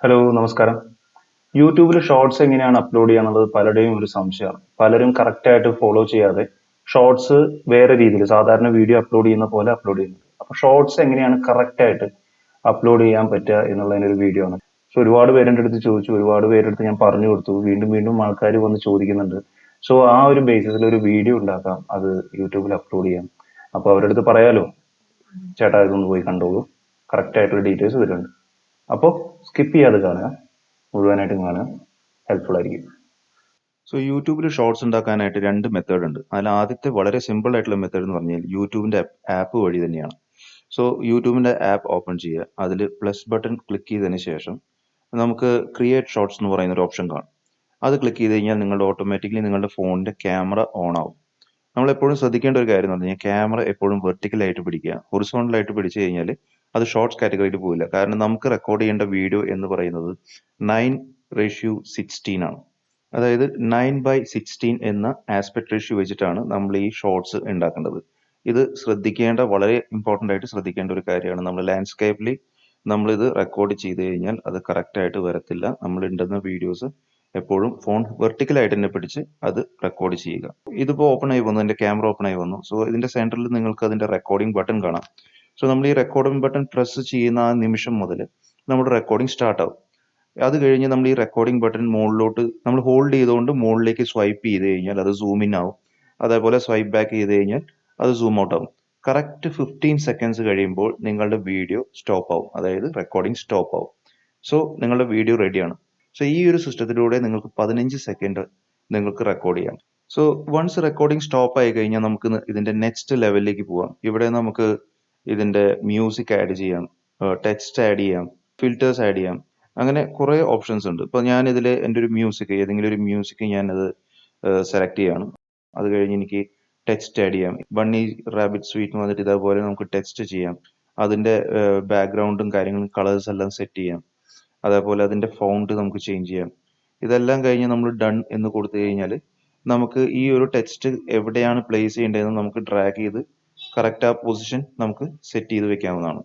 Hello നമസ്കാരം. യൂട്യൂബിൽ shorts എങ്ങനെയാണ് അപ്ലോഡ് ചെയ്യുക എന്നുള്ളത് പലരുടെയും ഒരു സംശയമാണ്. പലരും കറക്റ്റ് ആയിട്ട് ഫോളോ ചെയ്യാതെ ഷോർട്സ് വേറെ രീതിയിൽ സാധാരണ വീഡിയോ അപ്ലോഡ് ചെയ്യുന്ന പോലെ അപ്ലോഡ് ചെയ്യുന്നത്. അപ്പോൾ ഷോർട്സ് എങ്ങനെയാണ് കറക്റ്റ് ആയിട്ട് അപ്ലോഡ് ചെയ്യാൻ പറ്റുക എന്നുള്ളതിന്റെ ഒരു വീഡിയോ ആണ്. സോ ഒരുപാട് പേരുടെ അടുത്ത് ചോദിച്ചു, ഒരുപാട് പേരുടെ അടുത്ത് ഞാൻ പറഞ്ഞു കൊടുത്തു, വീണ്ടും വീണ്ടും ആൾക്കാർ വന്ന് ചോദിക്കുന്നുണ്ട്. സോ ആ ഒരു ബേസിസിൽ ഒരു വീഡിയോ ഉണ്ടാക്കാം, അത് യൂട്യൂബിൽ അപ്ലോഡ് ചെയ്യാം. അപ്പോൾ അവരുടെ അടുത്ത് പറയാലോ, ചേട്ടാ ഇതൊന്ന് പോയി കണ്ടോളൂ, കറക്റ്റ് ആയിട്ടുള്ള ഡീറ്റെയിൽസ് വരുന്നുണ്ട്. അപ്പോൾ സ്കിപ്പ് ചെയ്യാതെ കാണുക, മുഴുവനായിട്ടും കാണുക, ഹെൽപ്ഫുൾ ആയിരിക്കും. സോ യൂട്യൂബിൽ ഷോർട്സ് ഉണ്ടാക്കാനായിട്ട് രണ്ട് മെത്തേഡ് ഉണ്ട്. അതിൽ ആദ്യത്തെ വളരെ സിമ്പിൾ ആയിട്ടുള്ള മെത്തേഡ് എന്ന് പറഞ്ഞാൽ യൂട്യൂബിന്റെ ആപ്പ് വഴി തന്നെയാണ്. സോ യൂട്യൂബിന്റെ ആപ്പ് ഓപ്പൺ ചെയ്യുക, അതിൽ പ്ലസ് ബട്ടൺ ക്ലിക്ക് ചെയ്തതിന് ശേഷം നമുക്ക് ക്രിയേറ്റ് ഷോർട്സ് എന്ന് പറയുന്ന ഒരു ഓപ്ഷൻ കാണും. അത് ക്ലിക്ക് ചെയ്ത് കഴിഞ്ഞാൽ നിങ്ങളുടെ ഓട്ടോമാറ്റിക്കലി നിങ്ങളുടെ ഫോണിന്റെ ക്യാമറ ഓൺ ആവും. നമ്മൾ എപ്പോഴും ശ്രദ്ധിക്കേണ്ട ഒരു കാര്യം എന്ന് പറഞ്ഞു കഴിഞ്ഞാൽ ക്യാമറ എപ്പോഴും വെർട്ടിക്കലായിട്ട് പിടിക്കുക. ഹൊറിസോണ്ടലായിട്ട് പിടിച്ചു കഴിഞ്ഞാൽ അത് ഷോർട്സ് കാറ്റഗറിയിൽ പോവില്ല. കാരണം നമുക്ക് റെക്കോർഡ് ചെയ്യേണ്ട വീഡിയോ എന്ന് പറയുന്നത് 9:16 ആണ്. അതായത് 9:16 എന്ന ആസ്പെക്ട് റേഷ്യോ വെച്ചിട്ടാണ് നമ്മൾ ഈ ഷോർട്സ് ഉണ്ടാക്കേണ്ടത്. ഇത് ശ്രദ്ധിക്കേണ്ട, വളരെ ഇമ്പോർട്ടൻ്റ് ആയിട്ട് ശ്രദ്ധിക്കേണ്ട ഒരു കാര്യമാണ്. നമ്മൾ ലാൻഡ്സ്കേപ്പിൽ നമ്മളിത് റെക്കോർഡ് ചെയ്ത് കഴിഞ്ഞാൽ അത് കറക്റ്റ് ആയിട്ട് വരത്തില്ല. നമ്മൾ ഇടുന്ന വീഡിയോസ് എപ്പോഴും ഫോൺ വെർട്ടിക്കലായിട്ട് തന്നെ പിടിച്ച് അത് റെക്കോർഡ് ചെയ്യുക. ഇതിപ്പോൾ ഓപ്പൺ ആയി വന്നു, എൻ്റെ ക്യാമറ ഓപ്പൺ ആയി വന്നു. സോ ഇതിന്റെ സെന്ററിൽ നിങ്ങൾക്ക് അതിന്റെ റെക്കോർഡിംഗ് ബട്ടൺ കാണാം. സോ നമ്മൾ ഈ റെക്കോർഡിംഗ് ബട്ടൺ പ്രസ് ചെയ്യുന്ന ആ നിമിഷം മുതൽ നമ്മുടെ റെക്കോർഡിംഗ് സ്റ്റാർട്ട് ആവും. അത് കഴിഞ്ഞ് നമ്മൾ ഈ റെക്കോർഡിംഗ് ബട്ടൺ മുകളിലോട്ട് നമ്മൾ ഹോൾഡ് ചെയ്തുകൊണ്ട് മുകളിലേക്ക് സ്വൈപ്പ് ചെയ്ത് കഴിഞ്ഞാൽ അത് സൂം ഇൻ ആവും. അതേപോലെ സ്വൈപ്പ് ബാക്ക് ചെയ്ത് കഴിഞ്ഞാൽ അത് സൂം ഔട്ട് ആവും. കറക്റ്റ് 15 സെക്കൻഡ്സ് കഴിയുമ്പോൾ നിങ്ങളുടെ വീഡിയോ സ്റ്റോപ്പ് ആവും, അതായത് റെക്കോർഡിംഗ് സ്റ്റോപ്പ് ആവും. സോ നിങ്ങളുടെ വീഡിയോ റെഡിയാണ്. സോ ഈ ഒരു സിസ്റ്റത്തിലൂടെ നിങ്ങൾക്ക് 15 സെക്കൻഡ് നിങ്ങൾക്ക് റെക്കോർഡ് ചെയ്യാം. സോ വൺസ് റെക്കോർഡിംഗ് സ്റ്റോപ്പ് ആയി കഴിഞ്ഞാൽ നമുക്ക് ഇതിന്റെ നെക്സ്റ്റ് ലെവലിലേക്ക് പോവാം. ഇവിടെ നമുക്ക് ഇതിന്റെ മ്യൂസിക് ആഡ് ചെയ്യാം, ടെക്സ്റ്റ് ആഡ് ചെയ്യാം, ഫിൽറ്റേഴ്സ് ആഡ് ചെയ്യാം. അങ്ങനെ കുറെ ഓപ്ഷൻസ് ഉണ്ട്. ഇപ്പൊ ഞാൻ ഇതിൽ എൻ്റെ ഒരു മ്യൂസിക്, ഏതെങ്കിലും ഒരു മ്യൂസിക് ഞാനത് സെലക്ട് ചെയ്യാണ്. അത് കഴിഞ്ഞ് എനിക്ക് ടെക്സ്റ്റ് ആഡ് ചെയ്യാം. ബണ്ണി റാബിറ്റ് സ്വീറ്റ് എന്ന് പറഞ്ഞിട്ട് ഇതേപോലെ നമുക്ക് ടെക്സ്റ്റ് ചെയ്യാം. അതിന്റെ ബാക്ക്ഗ്രൗണ്ടും കാര്യങ്ങളും കളേഴ്സ് എല്ലാം സെറ്റ് ചെയ്യാം. അതേപോലെ അതിന്റെ ഫോണ്ട് നമുക്ക് ചേഞ്ച് ചെയ്യാം. ഇതെല്ലാം കഴിഞ്ഞ് നമ്മൾ ഡൺ എന്ന് കൊടുത്തു കഴിഞ്ഞാൽ നമുക്ക് ഈ ഒരു ടെക്സ്റ്റ് എവിടെയാണ് പ്ലേസ് ചെയ്യേണ്ടതെന്ന് നമുക്ക് ഡ്രാഗ് ചെയ്ത് കറക്റ്റ് ആ പൊസിഷൻ നമുക്ക് സെറ്റ് ചെയ്ത് വെക്കാവുന്നതാണ്.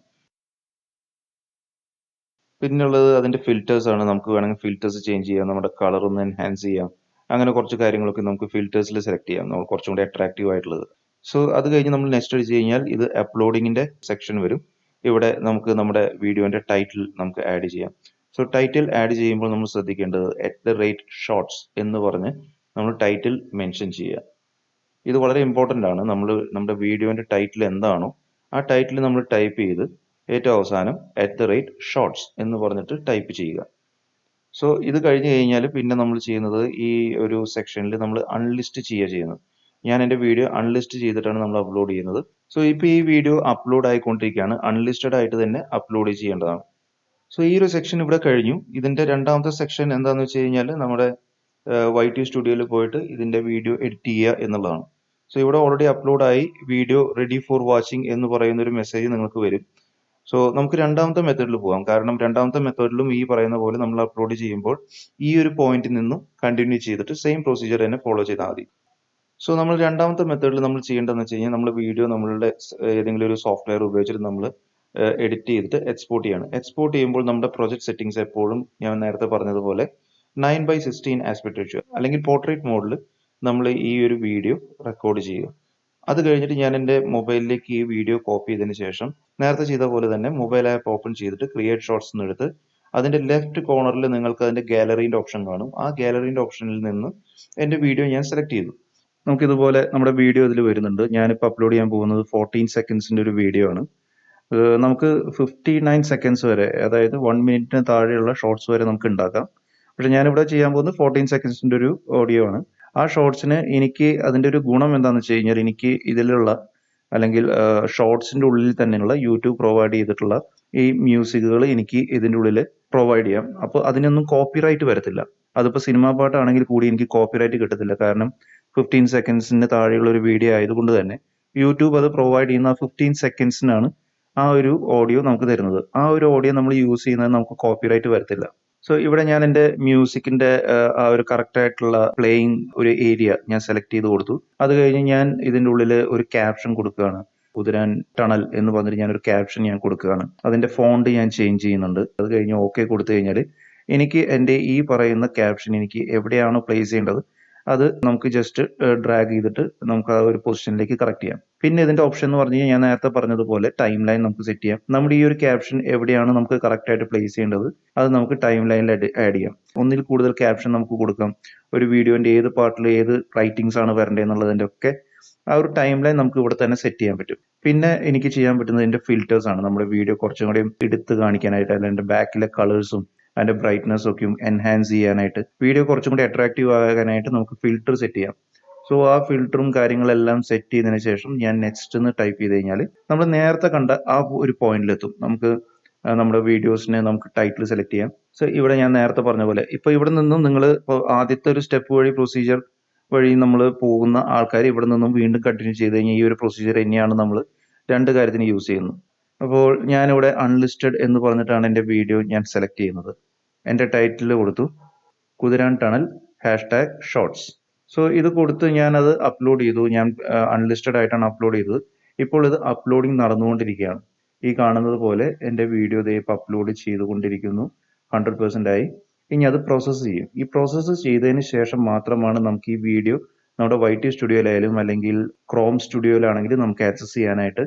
പിന്നുള്ളത് അതിന്റെ ഫിൽറ്റേഴ്സ് ആണ്. നമുക്ക് വേണമെങ്കിൽ ഫിൽറ്റേഴ്സ് ചേഞ്ച് ചെയ്യാം, നമ്മുടെ കളർ ഒന്ന് എൻഹാൻസ് ചെയ്യാം. അങ്ങനെ കുറച്ച് കാര്യങ്ങളൊക്കെ നമുക്ക് ഫിൽറ്റേഴ്സിൽ സെലക്ട് ചെയ്യാം, നമ്മൾ കുറച്ചും കൂടി അട്രാക്റ്റീവ് ആയിട്ടുള്ളത്. സോ അത് കഴിഞ്ഞ് നമ്മൾ നെക്സ്റ്റ് അടിച്ച് കഴിഞ്ഞാൽ ഇത് അപ്ലോഡിങ്ങിന്റെ സെക്ഷൻ വരും. ഇവിടെ നമുക്ക് നമ്മുടെ വീഡിയോന്റെ ടൈറ്റിൽ നമുക്ക് ആഡ് ചെയ്യാം. സോ ടൈറ്റിൽ ആഡ് ചെയ്യുമ്പോൾ നമ്മൾ ശ്രദ്ധിക്കേണ്ടത് @ഷോർട്സ് എന്ന് പറഞ്ഞ് നമ്മൾ ടൈറ്റിൽ മെൻഷൻ ചെയ്യുക. ഇത് വളരെ ഇമ്പോർട്ടന്റ് ആണ്. നമ്മൾ നമ്മുടെ വീഡിയോന്റെ ടൈറ്റിൽ എന്താണോ ആ ടൈറ്റിൽ നമ്മൾ ടൈപ്പ് ചെയ്ത് ഏറ്റവും അവസാനം @ഷോർട്സ് എന്ന് പറഞ്ഞിട്ട് ടൈപ്പ് ചെയ്യുക. സോ ഇത് കഴിഞ്ഞ് കഴിഞ്ഞാൽ പിന്നെ നമ്മൾ ചെയ്യുന്നത് ഈ ഒരു സെക്ഷനിൽ നമ്മൾ അൺലിസ്റ്റ് ചെയ്യുന്നത്. ഞാൻ എൻ്റെ വീഡിയോ അൺലിസ്റ്റ് ചെയ്തിട്ടാണ് നമ്മൾ അപ്ലോഡ് ചെയ്യുന്നത്. സോ ഇപ്പോൾ ഈ വീഡിയോ അപ്ലോഡ് ആയിക്കൊണ്ടിരിക്കുകയാണ്. അൺലിസ്റ്റഡ് ആയിട്ട് തന്നെ അപ്ലോഡ് ചെയ്യേണ്ടതാണ്. സോ ഈ ഒരു സെക്ഷൻ ഇവിടെ കഴിഞ്ഞു. ഇതിന്റെ രണ്ടാമത്തെ സെക്ഷൻ എന്താണെന്ന് വെച്ച് കഴിഞ്ഞാൽ നമ്മുടെ YT സ്റ്റുഡിയോയിൽ പോയിട്ട് ഇതിന്റെ വീഡിയോ എഡിറ്റ് ചെയ്യുക എന്നുള്ളതാണ്. സോ ഇവിടെ ഓൾറെഡി അപ്ലോഡ് ആയി, വീഡിയോ റെഡി ഫോർ വാച്ചിങ് എന്ന് പറയുന്ന ഒരു മെസ്സേജ് നിങ്ങൾക്ക് വരും. സോ നമുക്ക് രണ്ടാമത്തെ മെത്തേഡിൽ പോകാം. കാരണം രണ്ടാമത്തെ മെത്തേഡിലും ഈ പറയുന്ന പോലെ നമ്മൾ അപ്ലോഡ് ചെയ്യുമ്പോൾ ഈ ഒരു പോയിന്റിൽ നിന്നും കണ്ടിന്യൂ ചെയ്തിട്ട് സെയിം പ്രൊസീജിയർ തന്നെ ഫോളോ ചെയ്താൽ മതി. സോ നമ്മൾ രണ്ടാമത്തെ മെത്തേഡിൽ നമ്മൾ ചെയ്യേണ്ടതെന്ന് വെച്ച് കഴിഞ്ഞാൽ നമ്മൾ വീഡിയോ നമ്മളുടെ ഏതെങ്കിലും ഒരു സോഫ്റ്റ്വെയർ ഉപയോഗിച്ചിട്ട് നമ്മൾ എഡിറ്റ് ചെയ്തിട്ട് എക്സ്പോർട്ട് ചെയ്യാണ്. എക്സ്പോർട്ട് ചെയ്യുമ്പോൾ നമ്മുടെ പ്രൊജക്ട് സെറ്റിംഗ്സ് എപ്പോഴും ഞാൻ നേരത്തെ പറഞ്ഞതുപോലെ 9:16 ആസ്പെക്ട് റേഷ്യോ അല്ലെങ്കിൽ പോർട്രേറ്റ് മോഡിൽ നമ്മൾ ഈ ഒരു വീഡിയോ റെക്കോർഡ് ചെയ്യുക. അത് കഴിഞ്ഞിട്ട് ഞാൻ എൻ്റെ മൊബൈലിലേക്ക് ഈ വീഡിയോ കോപ്പി ചെയ്തതിന് ശേഷം നേരത്തെ ചെയ്ത പോലെ തന്നെ മൊബൈൽ ആപ്പ് ഓപ്പൺ ചെയ്തിട്ട് ക്രിയേറ്റ് ഷോർട്സ് എന്ന് എടുത്ത് അതിന്റെ ലെഫ്റ്റ് കോർണറിൽ നിങ്ങൾക്ക് അതിന്റെ ഗാലറിന്റെ ഓപ്ഷൻ കാണും. ആ ഗാലറിന്റെ ഓപ്ഷനിൽ നിന്ന് എൻ്റെ വീഡിയോ ഞാൻ സെലക്ട് ചെയ്തു. നമുക്കിതുപോലെ നമ്മുടെ വീഡിയോ ഇതിൽ വരുന്നുണ്ട്. ഞാനിപ്പോൾ അപ്ലോഡ് ചെയ്യാൻ പോകുന്നത് 14 സെക്കൻഡ്സിന്റെ ഒരു വീഡിയോ ആണ്. നമുക്ക് 59 സെക്കൻഡ്സ് വരെ, അതായത് 1 മിനിറ്റിന് താഴെയുള്ള ഷോർട്സ് വരെ നമുക്ക് ഉണ്ടാക്കാം. പക്ഷെ ഞാനിവിടെ ചെയ്യാൻ പോകുന്നത് 14 സെക്കൻഡ്സിന്റെ ഒരു ഓഡിയോ ആണ്. ആ ഷോർട്സിന് എനിക്ക് അതിന്റെ ഒരു ഗുണം എന്താണെന്ന് വെച്ച് കഴിഞ്ഞാൽ എനിക്ക് ഇതിലുള്ള അല്ലെങ്കിൽ ഷോർട്സിന്റെ ഉള്ളിൽ തന്നെയുള്ള യൂട്യൂബ് പ്രൊവൈഡ് ചെയ്തിട്ടുള്ള ഈ മ്യൂസിക്കുകൾ എനിക്ക് ഇതിന്റെ ഉള്ളിൽ പ്രൊവൈഡ് ചെയ്യാം. അപ്പോൾ അതിനൊന്നും കോപ്പിറൈറ്റ് വരത്തില്ല. അതിപ്പോൾ സിനിമാ പാട്ടാണെങ്കിൽ കൂടി എനിക്ക് കോപ്പിറൈറ്റ് കിട്ടത്തില്ല. കാരണം 15 സെക്കൻഡ്സിന് താഴെയുള്ള ഒരു വീഡിയോ ആയതുകൊണ്ട് തന്നെ യൂട്യൂബ് അത് പ്രൊവൈഡ് ചെയ്യുന്ന 15 സെക്കൻഡ്സിനാണ് ആ ഒരു ഓഡിയോ നമുക്ക് തരുന്നത്. ആ ഒരു ഓഡിയോ നമ്മൾ യൂസ് ചെയ്യുന്നത് നമുക്ക് കോപ്പിറൈറ്റ് വരത്തില്ല. സോ ഇവിടെ ഞാൻ എൻ്റെ മ്യൂസിക്കിന്റെ ആ ഒരു കറക്റ്റ് ആയിട്ടുള്ള പ്ലേയിങ് ഒരു ഏരിയ ഞാൻ സെലക്ട് ചെയ്ത് കൊടുത്തു. അത് കഴിഞ്ഞ് ഞാൻ ഇതിന്റെ ഉള്ളിൽ ഒരു ക്യാപ്ഷൻ കൊടുക്കുകയാണ്. കുതിരാൻ ടണൽ എന്ന് പറഞ്ഞിട്ട് ഞാനൊരു ക്യാപ്ഷൻ ഞാൻ കൊടുക്കുകയാണ്. അതിന്റെ ഫോണ്ട് ഞാൻ ചേഞ്ച് ചെയ്യുന്നുണ്ട്. അത് കഴിഞ്ഞ് ഓക്കെ കൊടുത്തു കഴിഞ്ഞാൽ എനിക്ക് എൻ്റെ ഈ പറയുന്ന ക്യാപ്ഷൻ എനിക്ക് എവിടെയാണോ പ്ലേസ് ചെയ്യേണ്ടത് അത് നമുക്ക് ജസ്റ്റ് ഡ്രാഗ് ചെയ്തിട്ട് നമുക്ക് ആ ഒരു പൊസിഷനിലേക്ക് കറക്റ്റ് ചെയ്യാം. പിന്നെ ഇതിന്റെ ഓപ്ഷൻ എന്ന് പറഞ്ഞു കഴിഞ്ഞാൽ ഞാൻ നേരത്തെ പറഞ്ഞതുപോലെ ടൈം ലൈൻ നമുക്ക് സെറ്റ് ചെയ്യാം. നമ്മുടെ ഈ ഒരു ക്യാപ്ഷൻ എവിടെയാണ് നമുക്ക് കറക്റ്റ് ആയിട്ട് പ്ലേസ് ചെയ്യേണ്ടത് അത് നമുക്ക് ടൈം ലൈനിൽ ആഡ് ചെയ്യാം. ഒന്നിൽ കൂടുതൽ ക്യാപ്ഷൻ നമുക്ക് കൊടുക്കാം. ഒരു വീഡിയോന്റെ ഏത് പാർട്ടിൽ ഏത് റൈറ്റിംഗ്സ് ആണ് വരേണ്ടത് എന്നുള്ളതിന്റെ ഒക്കെ ആ ഒരു ടൈം ലൈൻ നമുക്ക് ഇവിടെ തന്നെ സെറ്റ് ചെയ്യാൻ പറ്റും. പിന്നെ എനിക്ക് ചെയ്യാൻ പറ്റുന്നത് ഇതിന്റെ ഫിൽറ്റേഴ്സ് ആണ്. നമ്മുടെ വീഡിയോ കുറച്ചും കൂടി എടുത്ത് കാണിക്കാനായിട്ട് അതിന്റെ ബാക്കിലെ കളേഴ്സും അതിന്റെ ബ്രൈറ്റ്നസ് ഒക്കെ എൻഹാൻസ് ചെയ്യാനായിട്ട് വീഡിയോ കുറച്ചും കൂടി അട്രാക്റ്റീവ് ആകാനായിട്ട് നമുക്ക് ഫിൽറ്റർ സെറ്റ് ചെയ്യാം. സോ ആ ഫിൽറ്ററും കാര്യങ്ങളെല്ലാം സെറ്റ് ചെയ്തതിന് ശേഷം ഞാൻ നെക്സ്റ്റ് എന്ന് ടൈപ്പ് ചെയ്ത് കഴിഞ്ഞാൽ നമ്മൾ നേരത്തെ കണ്ട ആ ഒരു പോയിന്റിലെത്തും. നമുക്ക് നമ്മുടെ വീഡിയോസിനെ നമുക്ക് ടൈറ്റിൽ സെലക്ട് ചെയ്യാം. സോ ഇവിടെ ഞാൻ നേരത്തെ പറഞ്ഞ പോലെ ഇപ്പൊ ഇവിടെ നിന്നും നിങ്ങൾ ആദ്യത്തെ ഒരു സ്റ്റെപ്പ് വഴി പ്രൊസീജിയർ വഴി നമ്മൾ പോകുന്ന ആൾക്കാർ ഇവിടെ നിന്നും വീണ്ടും കണ്ടിന്യൂ ചെയ്ത് കഴിഞ്ഞാൽ ഈ ഒരു പ്രൊസീജിയർ തന്നെയാണ് നമ്മൾ രണ്ട് കാര്യത്തിന് യൂസ് ചെയ്യുന്നത്. അപ്പോൾ ഞാനിവിടെ അൺലിസ്റ്റഡ് എന്ന് പറഞ്ഞിട്ടാണ് എൻ്റെ വീഡിയോ ഞാൻ സെലക്ട് ചെയ്യുന്നത്. എൻ്റെ ടൈറ്റിൽ കൊടുത്തു കുതിരാൻ ടണൽ #ഷോർട്സ്. സോ ഇത് കൊടുത്ത് ഞാനത് അപ്ലോഡ് ചെയ്തു. ഞാൻ അൺലിസ്റ്റഡ് ആയിട്ടാണ് അപ്ലോഡ് ചെയ്തത്. ഇപ്പോൾ ഇത് അപ്ലോഡിങ് നടന്നുകൊണ്ടിരിക്കുകയാണ്. ഈ കാണുന്നത് പോലെ എൻ്റെ വീഡിയോ ദേ ഇപ്പോൾ അപ്ലോഡ് ചെയ്തുകൊണ്ടിരിക്കുന്നു. 100% ആയി. ഇനി അത് പ്രോസസ്സ് ചെയ്യും. ഈ പ്രോസസ്സ് ചെയ്തതിന് ശേഷം മാത്രമാണ് നമുക്ക് ഈ വീഡിയോ നമ്മുടെ YT സ്റ്റുഡിയോയിലായാലും അല്ലെങ്കിൽ ക്രോം സ്റ്റുഡിയോയിലാണെങ്കിൽ നമുക്ക് ആക്സസ് ചെയ്യാനായിട്ട്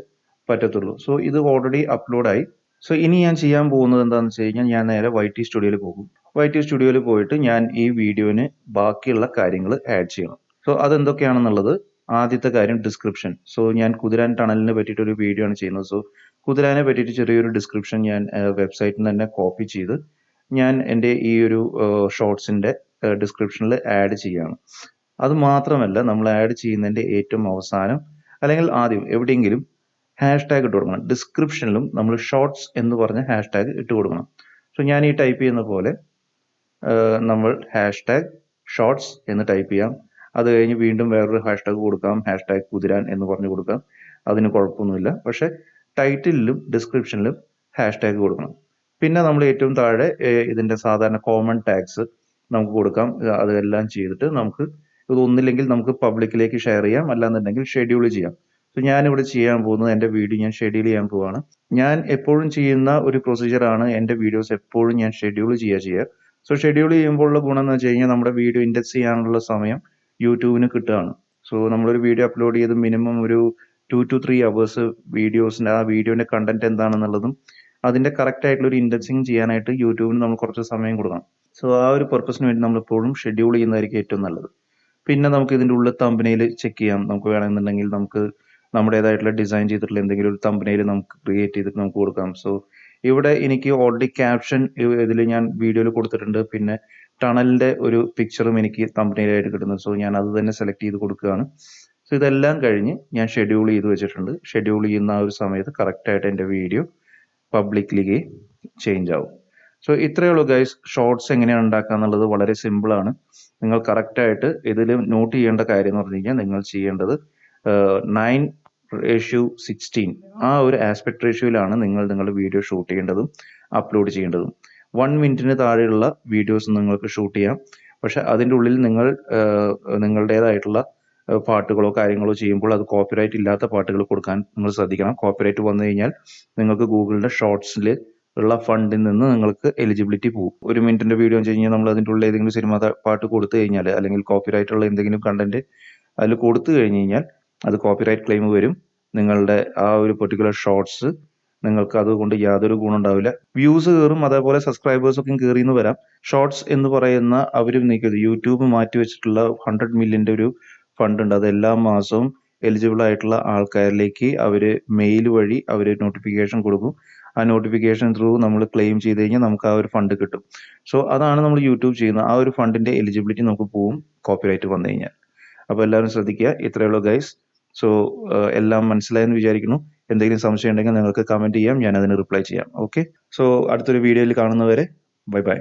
പറ്റത്തുള്ളൂ. സോ ഇത് ഓൾറെഡി അപ്ലോഡായി. സോ ഇനി ഞാൻ ചെയ്യാൻ പോകുന്നത് എന്താണെന്ന് വെച്ച് കഴിഞ്ഞാൽ ഞാൻ നേരെ YT സ്റ്റുഡിയോയിൽ പോകും. YT സ്റ്റുഡിയോയിൽ പോയിട്ട് ഞാൻ ഈ വീഡിയോന് ബാക്കിയുള്ള കാര്യങ്ങൾ ആഡ് ചെയ്യണം. സോ അതെന്തൊക്കെയാണെന്നുള്ളത് ആദ്യത്തെ കാര്യം ഡിസ്ക്രിപ്ഷൻ. സോ ഞാൻ കുതിരാൻ ടണലിനെ പറ്റിയിട്ട് ഒരു വീഡിയോ ആണ് ചെയ്യുന്നത്. സോ കുതിരാനെ പറ്റിയിട്ട് ചെറിയൊരു ഡിസ്ക്രിപ്ഷൻ ഞാൻ വെബ്സൈറ്റിൽ നിന്ന് തന്നെ കോപ്പി ചെയ്ത് ഞാൻ എൻ്റെ ഈ ഒരു ഷോർട്സിൻ്റെ ഡിസ്ക്രിപ്ഷനിൽ ആഡ് ചെയ്യുകയാണ്. അത് മാത്രമല്ല നമ്മൾ ആഡ് ചെയ്യുന്നതിൻ്റെ ഏറ്റവും അവസാനം അല്ലെങ്കിൽ ആദ്യം എവിടെയെങ്കിലും #ഇട്ട് കൊടുക്കണം. ഡിസ്ക്രിപ്ഷനിലും നമ്മൾ ഷോർട്സ് എന്ന് പറഞ്ഞ #, ഇട്ട് കൊടുക്കണം. സോ ഞാൻ ഈ ടൈപ്പ് ചെയ്യുന്ന പോലെ നമ്മൾ #ഷോർട്സ് എന്ന് ടൈപ്പ് ചെയ്യാം. അത് കഴിഞ്ഞ് വീണ്ടും വേറൊരു #, കൊടുക്കാം. #കുതിരാൻ എന്ന് പറഞ്ഞു കൊടുക്കാം. അതിന് കുഴപ്പമൊന്നുമില്ല. പക്ഷെ ടൈറ്റിലും ഡിസ്ക്രിപ്ഷനിലും #, കൊടുക്കണം. പിന്നെ നമ്മൾ ഏറ്റവും താഴെ ഇതിന്റെ സാധാരണ കോമൺ ടാഗ്സ് നമുക്ക് കൊടുക്കാം. അതെല്ലാം ചെയ്തിട്ട് നമുക്ക് ഇതൊന്നില്ലെങ്കിൽ നമുക്ക് പബ്ലിക്കിലേക്ക് ഷെയർ ചെയ്യാം, അല്ലാന്നുണ്ടെങ്കിൽ ഷെഡ്യൂൾ ചെയ്യാം. സോ ഞാനിവിടെ ചെയ്യാൻ പോകുന്നത് എൻ്റെ വീഡിയോ ഞാൻ ഷെഡ്യൂൾ ചെയ്യാൻ പോവാണ്. ഞാൻ എപ്പോഴും ചെയ്യുന്ന ഒരു പ്രൊസീജിയർ ആണ് എൻ്റെ വീഡിയോസ് എപ്പോഴും ഞാൻ ഷെഡ്യൂൾ ചെയ്യുക. സോ ഷെഡ്യൂൾ ചെയ്യുമ്പോഴുള്ള ഗുണം എന്ന് വെച്ച് കഴിഞ്ഞാൽ നമ്മുടെ വീഡിയോ ഇൻഡെക്സ് ചെയ്യാനുള്ള സമയം യൂട്യൂബിന് കിട്ടുകയാണ്. സോ നമ്മളൊരു വീഡിയോ അപ്ലോഡ് ചെയ്ത് മിനിമം ഒരു 2 to 3 അവേഴ്സ് വീഡിയോസിന്റെ ആ വീഡിയോന്റെ കണ്ടന്റ് എന്താണെന്നുള്ളതും അതിന്റെ കറക്റ്റ് ആയിട്ടുള്ള ഒരു ഇൻഡെക്സിങ് ചെയ്യാനായിട്ട് യൂട്യൂബിന് നമ്മൾ കുറച്ച് സമയം കൊടുക്കണം. സോ ആ ഒരു പർപ്പസിന് വേണ്ടി നമ്മൾ എപ്പോഴും ഷെഡ്യൂൾ ചെയ്യുന്നതായിരിക്കും ഏറ്റവും നല്ലത്. പിന്നെ നമുക്ക് ഇതിന്റെ ഉള്ളിൽ തമ്പനെയിൽ ചെക്ക് ചെയ്യാം. നമുക്ക് വേണമെന്നുണ്ടെങ്കിൽ നമുക്ക് നമ്മുടേതായിട്ടുള്ള ഡിസൈൻ ചെയ്തിട്ടുള്ള എന്തെങ്കിലും ഒരു തമ്പനെയിൽ നമുക്ക് ക്രിയേറ്റ് ചെയ്തിട്ട് നമുക്ക് കൊടുക്കാം. സോ ഇവിടെ എനിക്ക് ഓൾറെഡി ക്യാപ്ഷൻ ഇതിൽ ഞാൻ വീഡിയോയിൽ കൊടുത്തിട്ടുണ്ട്. പിന്നെ ടണലിന്റെ ഒരു പിക്ചറും എനിക്ക് തമ്പനെയിലായിട്ട് കിട്ടുന്നത്. സോ ഞാൻ അത് തന്നെ സെലക്ട് ചെയ്ത് കൊടുക്കുകയാണ്. സോ ഇതെല്ലാം കഴിഞ്ഞ് ഞാൻ ഷെഡ്യൂൾ ചെയ്ത് വെച്ചിട്ടുണ്ട്. ഷെഡ്യൂൾ ചെയ്യുന്ന ആ ഒരു സമയത്ത് കറക്റ്റായിട്ട് എൻ്റെ വീഡിയോ പബ്ലിക്കിലേക്ക് ചേഞ്ച് ആവും. സോ ഇത്രയേ ഉള്ളൂ ഗൈസ്. ഷോർട്സ് എങ്ങനെയാണ് ഉണ്ടാക്കുക എന്നുള്ളത് വളരെ സിമ്പിൾ ആണ്. നിങ്ങൾ കറക്റ്റായിട്ട് ഇതിൽ നോട്ട് ചെയ്യേണ്ട കാര്യം എന്ന് പറഞ്ഞു കഴിഞ്ഞാൽ നിങ്ങൾ ചെയ്യേണ്ടത് 9:16 ആ ഒരു ആസ്പെക്ട് റേഷ്യോയിലാണ് നിങ്ങൾ നിങ്ങളുടെ വീഡിയോ ഷൂട്ട് ചെയ്യേണ്ടതും അപ്ലോഡ് ചെയ്യേണ്ടതും. 1 മിനിറ്റിന് താഴെയുള്ള വീഡിയോസ് നിങ്ങൾക്ക് ഷൂട്ട് ചെയ്യാം. പക്ഷെ അതിൻ്റെ ഉള്ളിൽ നിങ്ങൾ നിങ്ങളുടേതായിട്ടുള്ള പാട്ടുകളോ കാര്യങ്ങളോ ചെയ്യുമ്പോൾ അത് കോപ്പിറൈറ്റ് ഇല്ലാത്ത പാട്ടുകൾ കൊടുക്കാൻ നിങ്ങൾ ശ്രദ്ധിക്കണം. കോപ്പിറൈറ്റ് വന്നു കഴിഞ്ഞാൽ നിങ്ങൾക്ക് ഗൂഗിളിന്റെ ഷോർട്സിൽ ഉള്ള ഫണ്ടിൽ നിന്ന് നിങ്ങൾക്ക് എലിജിബിലിറ്റി പോകും. 1 മിനിറ്റിന്റെ വീഡിയോ വെച്ച് കഴിഞ്ഞാൽ നമ്മൾ അതിൻ്റെ ഉള്ളിൽ ഏതെങ്കിലും സിനിമ പാട്ട് കൊടുത്തു കഴിഞ്ഞാൽ അല്ലെങ്കിൽ കോപ്പിറൈറ്റ് ഉള്ള എന്തെങ്കിലും കണ്ടന്റ് അതിൽ കൊടുത്തു കഴിഞ്ഞ് കഴിഞ്ഞാൽ അത് കോപ്പിറൈറ്റ് ക്ലെയിം വരും. നിങ്ങളുടെ ആ ഒരു പെർട്ടിക്കുലർ ഷോർട്സ് നിങ്ങൾക്ക് അതുകൊണ്ട് യാതൊരു ഗുണം ഉണ്ടാവില്ല. വ്യൂസ് കയറും, അതേപോലെ സബ്സ്ക്രൈബേഴ്സ് ഒക്കെ കയറിയെന്ന് വരാം. ഷോർട്സ് എന്ന് പറയുന്ന അവർ യൂട്യൂബ് മാറ്റി വെച്ചിട്ടുള്ള 100 മില്യന്റെ ഒരു ഫണ്ട് ഉണ്ട്. അത് എല്ലാ മാസവും എലിജിബിൾ ആയിട്ടുള്ള ആൾക്കാരിലേക്ക് അവർ മെയിൽ വഴി അവർ നോട്ടിഫിക്കേഷൻ കൊടുക്കും. ആ നോട്ടിഫിക്കേഷൻ ത്രൂ നമ്മൾ ക്ലെയിം ചെയ്ത് കഴിഞ്ഞാൽ നമുക്ക് ആ ഒരു ഫണ്ട് കിട്ടും. സോ അതാണ് നമ്മൾ യൂട്യൂബ് ചെയ്യുന്നത്. ആ ഒരു ഫണ്ടിന്റെ എലിജിബിലിറ്റി നമുക്ക് പോവും കോപ്പിറൈറ്റ് വന്നു കഴിഞ്ഞാൽ. അപ്പോൾ എല്ലാവരും ശ്രദ്ധിക്കുക. ഇത്രയേ ഉള്ളൂ ഗൈസ്. സോ എല്ലാം മനസ്സിലായെന്ന് വിചാരിക്കുന്നു. എന്തെങ്കിലും സംശയം ഉണ്ടെങ്കിൽ നിങ്ങൾക്ക് കമന്റ് ചെയ്യാം, ഞാൻ അതിന് റിപ്ലൈ ചെയ്യാം. ഓക്കെ. സോ അടുത്തൊരു വീഡിയോയിൽ കാണുന്നവരെ ബൈ ബൈ.